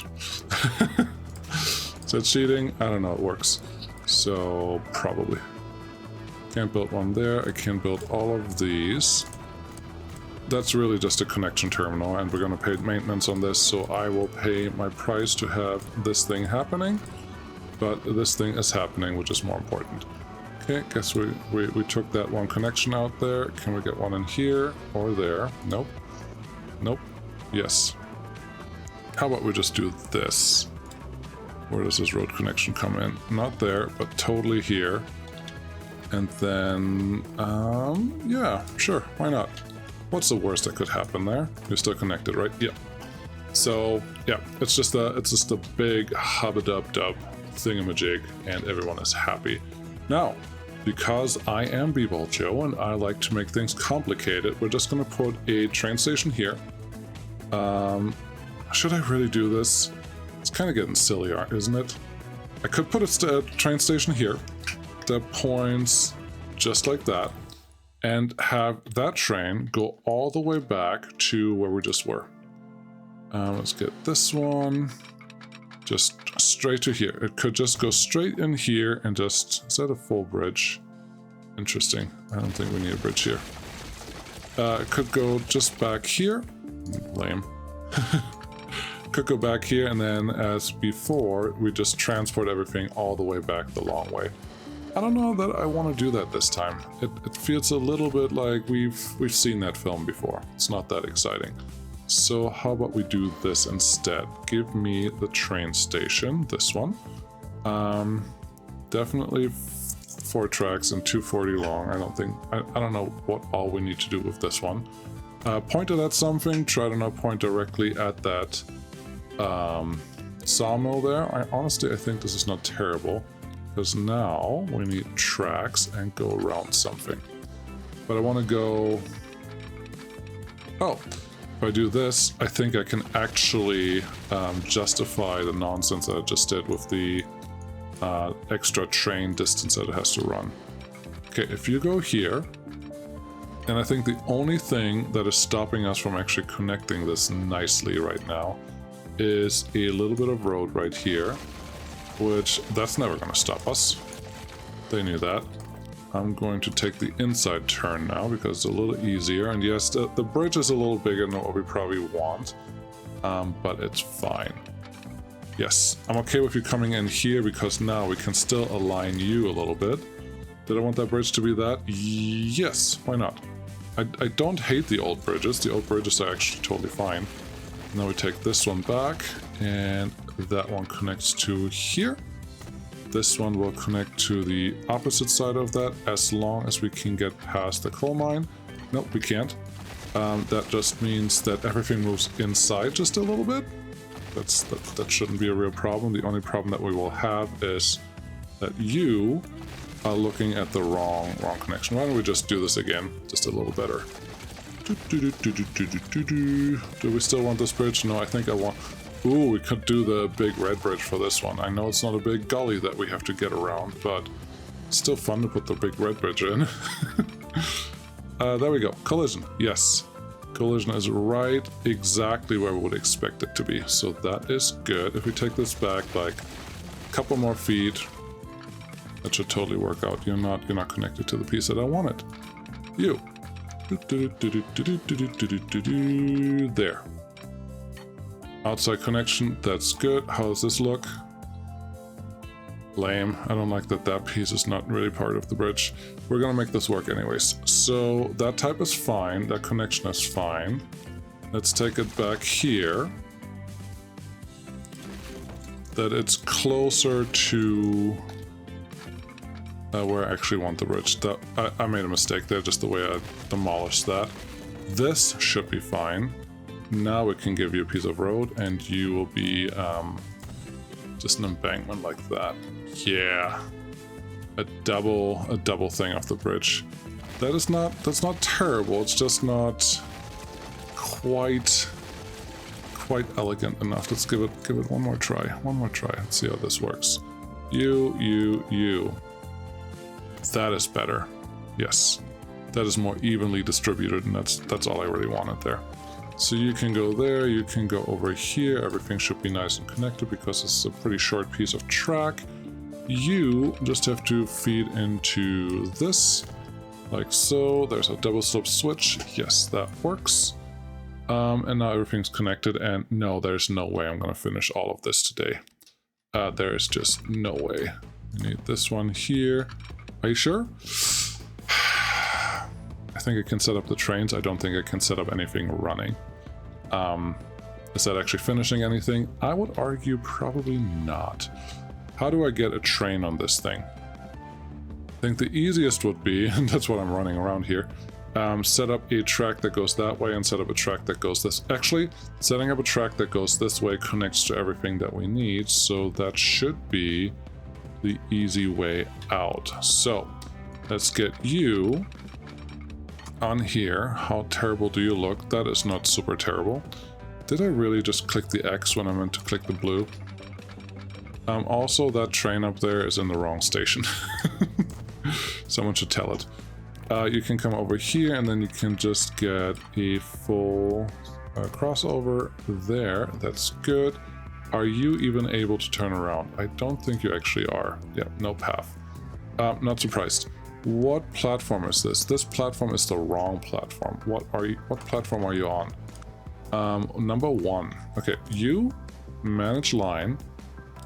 Is that cheating? I don't know, it works. So, probably. Can't build one there. I can build all of these. That's really just a connection terminal, and we're going to pay maintenance on this, so I will pay my price to have this thing happening. But this thing is happening, which is more important. Okay, guess we took that one connection out there. Can we get one in here or there? Nope. Nope. Yes. How about we just do this? Where does this road connection come in? Not there, but totally here. And then, yeah, sure, why not? What's the worst that could happen there? You're still connected, right? Yeah. So, yeah, it's just a big hubba-dub-dub thingamajig, and everyone is happy. Now, because I am B-Ball Joe and I like to make things complicated, we're just gonna put a train station here. Should I really do this? It's kind of getting silly, isn't it? I could put a train station here that points just like that, and have that train go all the way back to where we just were. Let's get this one just straight to here. It could just go straight in here and just... Is that a full bridge? Interesting. I don't think we need a bridge here. It could go just back here. Lame. Could go back here, and then as before, we just transport everything all the way back the long way. I don't know that I want to do that this time. It feels a little bit like we've seen that film before. It's not that exciting. So how about we do this instead? Give me the train station, this one. Definitely 4 tracks and 240 long. I don't know what all we need to do with this one. Point it at something, try to not point directly at that sawmill there. I think this is not terrible, because now we need tracks and go around something. But I want to go... Oh, if I do this, I think I can actually justify the nonsense that I just did with the extra train distance that it has to run. Okay, if you go here, and I think the only thing that is stopping us from actually connecting this nicely right now is a little bit of road right here, which that's never going to stop us. They knew that. I'm going to take the inside turn now because it's a little easier. And yes, the bridge is a little bigger than what we probably want, but it's fine. Yes, I'm okay with you coming in here because now we can still align you a little bit. Did I want that bridge to be that? Yes, why not? I don't hate the old bridges. The old bridges are actually totally fine. Now we take this one back, and that one connects to here. This one will connect to the opposite side of that as long as we can get past the coal mine. Nope, we can't. That just means that everything moves inside just a little bit. That shouldn't be a real problem. The only problem that we will have is that you are looking at the wrong connection. Why don't we just do this again, just a little better. Do we still want this bridge? No, I think I want... Ooh, we could do the big red bridge for this one. I know it's not a big gully that we have to get around, but it's still fun to put the big red bridge in. There we go. Collision. Yes. Collision is right exactly where we would expect it to be. So that is good. If we take this back like a couple more feet, that should totally work out. You're not connected to the piece that I wanted. You. There. Outside connection, that's good. How does this look? Lame. I don't like that piece is not really part of the bridge. We're gonna make this work anyways. So that type is fine, that connection is fine. Let's take it back here. That it's closer to where I actually want the bridge. I made a mistake there, just the way I demolished that. This should be fine. Now we can give you a piece of road, and you will be just an embankment like that. Yeah, a double thing off the bridge. That's not terrible. It's just not quite elegant enough. Let's give it one more try. One more try. Let's see how this works. You. That is better. Yes, that is more evenly distributed, and that's all I really wanted there. So you can go there, you can go over here. Everything should be nice and connected because it's a pretty short piece of track. You just have to feed into this, like so. There's a double slope switch. Yes, that works. And now everything's connected, and no, there's no way I'm going to finish all of this today. There is just no way. I need this one here. Are you sure? I think I can set up the trains. I don't think I can set up anything running. Is that actually finishing anything? I would argue probably not. How do I get a train on this thing? I think the easiest would be, and that's what I'm running around here, set up a track that goes that way and set up a track that goes this. Actually, setting up a track that goes this way connects to everything that we need, so that should be the easy way out. So let's get you on here. How terrible do you look? That is not super terrible. Did I really just click the X when I meant to click the blue? Also, that train up there is in the wrong station. Someone should tell it. You can come over here and then you can just get a full crossover there. That's good. Are you even able to turn around? I don't think you actually are. Yeah, no path. Not surprised. What platform is this? This platform is the wrong platform. What platform are you on? Number 1. Okay, you manage line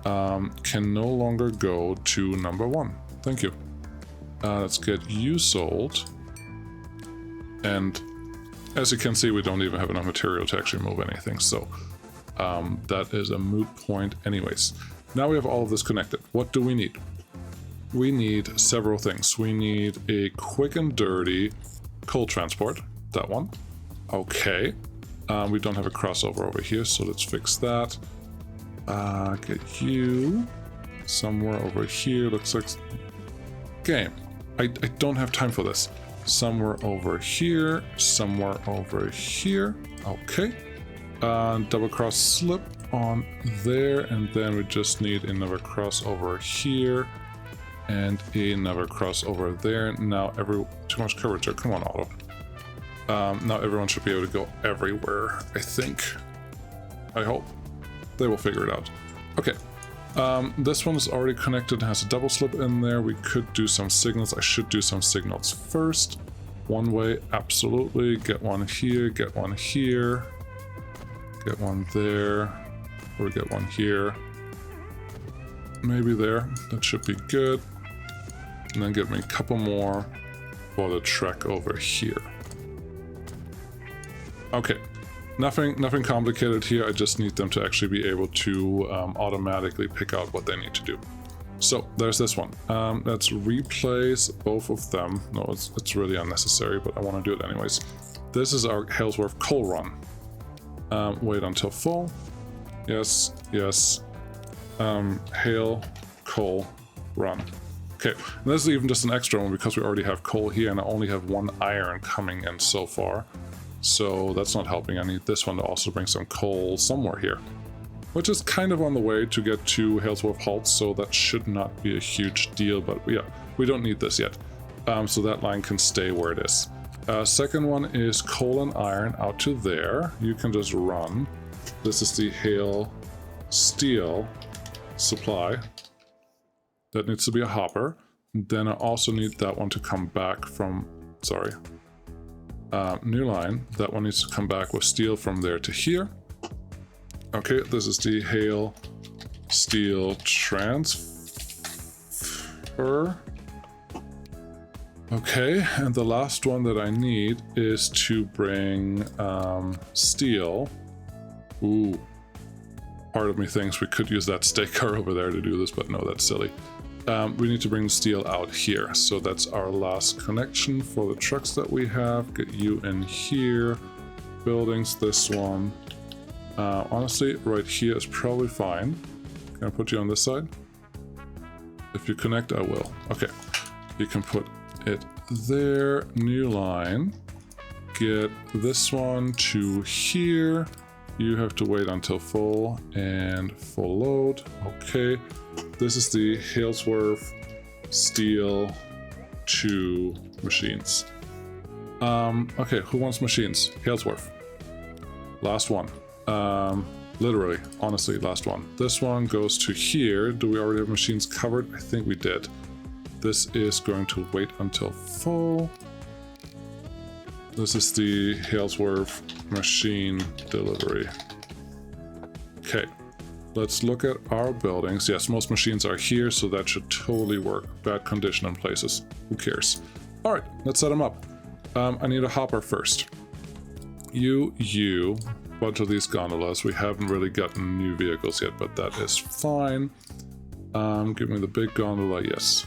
can no longer go to number 1. Thank you. Let's get you sold. And as you can see, we don't even have enough material to actually move anything. So that is a moot point anyways. Now we have all of this connected. What do we need? We need several things. We need a quick and dirty coal transport. That one. Okay. We don't have a crossover over here, so let's fix that. Get you somewhere over here. Looks like game. I don't have time for this. Somewhere over here, somewhere over here. Okay. Double cross slip on there, and then we just need another crossover here and another crossover there. Now too much curvature. Come on, Auto. Now everyone should be able to go everywhere, I think. I hope. They will figure it out. Okay. This one is already connected, has a double slip in there. We could do some signals. I should do some signals first. One way, absolutely. Get one here, get one here. Get one there, or get one here. Maybe there, that should be good. And then get me a couple more for the track over here. Okay, nothing complicated here. I just need them to actually be able to automatically pick out what they need to do. So there's this one. Let's replace both of them. No, it's really unnecessary, but I want to do it anyways. This is our Halesworth coal run. Wait until full. Yes, yes. Hail coal run. Okay, and this is even just an extra one because we already have coal here and I only have 1 iron coming in so far. So that's not helping. I need this one to also bring some coal somewhere here, which is kind of on the way to get to Halesworth Halt, so that should not be a huge deal, but yeah, we don't need this yet. So that line can stay where it is. Second one is coal and iron out to there. You can just run. This is the Hale steel supply. That needs to be a hopper. Then I also need that one to come back from, sorry, new line. That one needs to come back with steel from there to here. Okay, this is the Hale steel transfer. Okay, and the last one that I need is to bring steel. Ooh, part of me thinks we could use that stake car over there to do this, but no, that's silly. We need to bring steel out here, so that's our last connection for the trucks that we have. Get you in here. Buildings, this one. Honestly, right here is probably fine. Can I put you on this side? If you connect, I will. Okay, you can put it there. New line. Get this one to here. You have to wait until full and full load. Okay, this is the Halesworth steel 2 machines. Okay, who wants machines? Halesworth. Last one. Literally, honestly, last one. This one goes to here. Do we already have machines covered? I think we did. This is going to wait until full. This is the Halesworth machine delivery. Okay, let's look at our buildings. Yes, most machines are here, so that should totally work. Bad condition in places. Who cares? All right, let's set them up. I need a hopper first. You, bunch of these gondolas. We haven't really gotten new vehicles yet, but that is fine. Give me the big gondola, yes.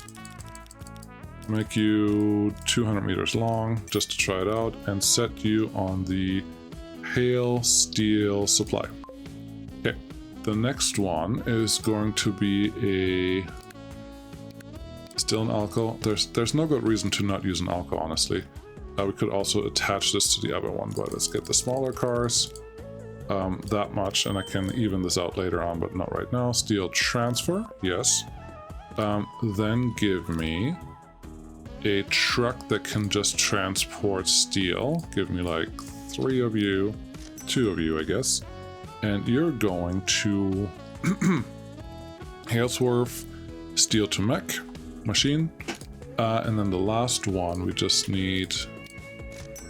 Make you 200 meters long, just to try it out, and set you on the hail steel supply. Okay, the next one is going to be a... Still an alco. There's no good reason to not use an alco, honestly. We could also attach this to the other one, but let's get the smaller cars. That much, and I can even this out later on, but not right now. Steel transfer, yes. Then give me a truck that can just transport steel. Give me like 3 of you, 2 of you, I guess. And you're going to Halesworth steel to mech machine. And then the last one, we just need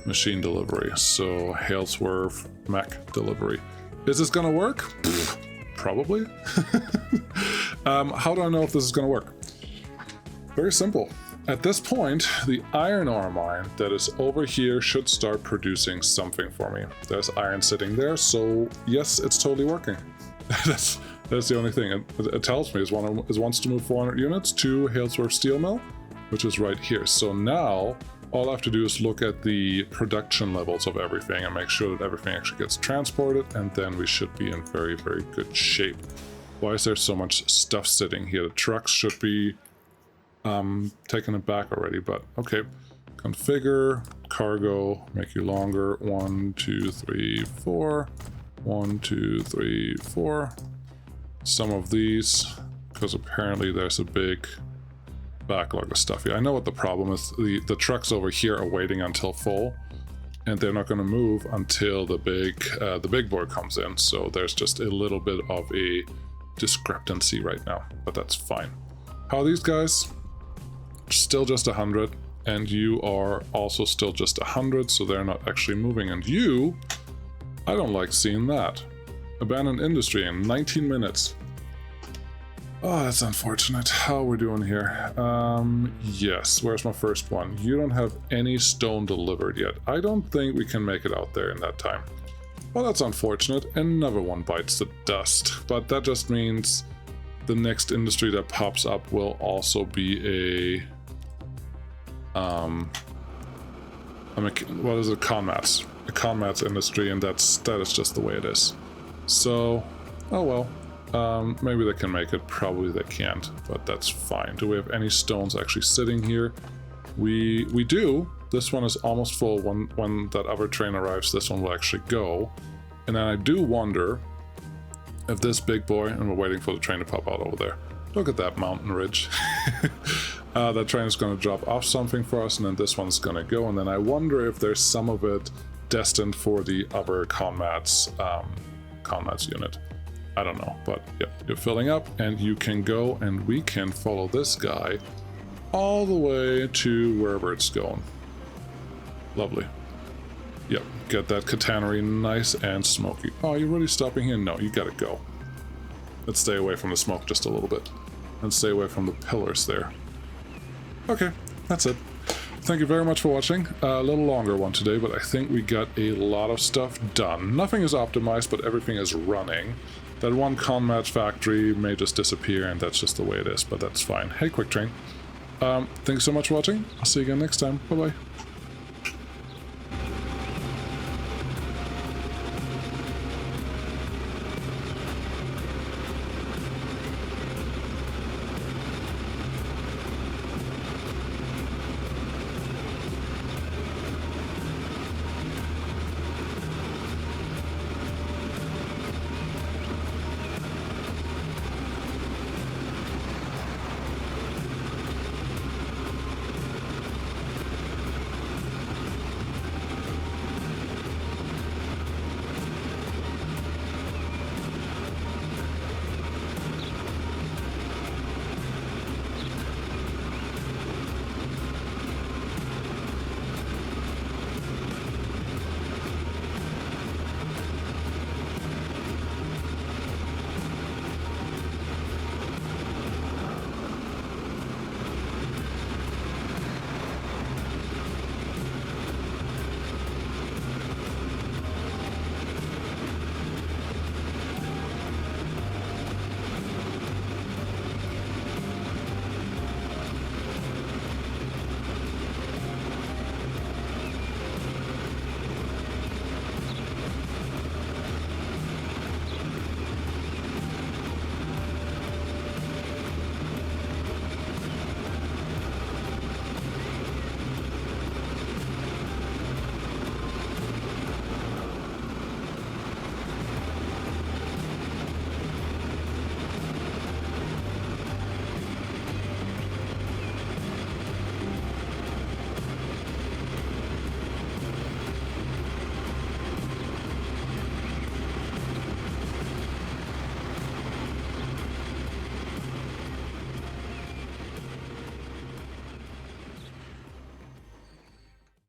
machine delivery. So Halesworth mech delivery. Is this gonna work? Probably. How do I know if this is gonna work? Very simple. At this point, the iron ore mine that is over here should start producing something for me. There's iron sitting there, so yes, it's totally working. That's the only thing. It tells me is wants to move 400 units to Halesworth Steel Mill, which is right here. So now, all I have to do is look at the production levels of everything and make sure that everything actually gets transported, and then we should be in very, very good shape. Why is there so much stuff sitting here? The trucks should be taking it back already, but okay. Configure, cargo, make you longer. 1, 2, 3, 4. 1, 2, 3, 4. Some of these, because apparently there's a big backlog of stuff here. I know what the problem is. The trucks over here are waiting until full, and they're not going to move until the big boy comes in. So there's just a little bit of a discrepancy right now, but that's fine. How are these guys? Still just 100, and you are also still just 100, so they're not actually moving. And you, I don't like seeing that. Abandoned industry in 19 minutes. Oh, that's unfortunate. How are we doing here? Yes, where's my first one? You don't have any stone delivered yet. I don't think we can make it out there in that time. Well, that's unfortunate. Another one bites the dust, but that just means the next industry that pops up will also be a what is it? Conmats. A Conmats industry, and that is just the way it is. So, oh well. Maybe they can make it. Probably they can't, but that's fine. Do we have any stones actually sitting here? We do. This one is almost full. When that other train arrives, this one will actually go. And then I do wonder if this big boy, and we're waiting for the train to pop out over there. Look at that mountain ridge. That train is going to drop off something for us, and then this one's going to go. And then I wonder if there's some of it destined for the other Conmats unit. I don't know, but yep, you're filling up, and you can go, and we can follow this guy all the way to wherever it's going. Lovely. Yep, get that catenary nice and smoky. Oh, you're really stopping here? No, you gotta go. Let's stay away from the smoke just a little bit, and stay away from the pillars there. Okay, that's it. Thank you very much for watching. A little longer one today, but I think we got a lot of stuff done. Nothing is optimized, but everything is running. That one Conmat factory may just disappear, and that's just the way it is, but that's fine. Hey, Quick Train. Thanks so much for watching. I'll see you again next time. Bye-bye.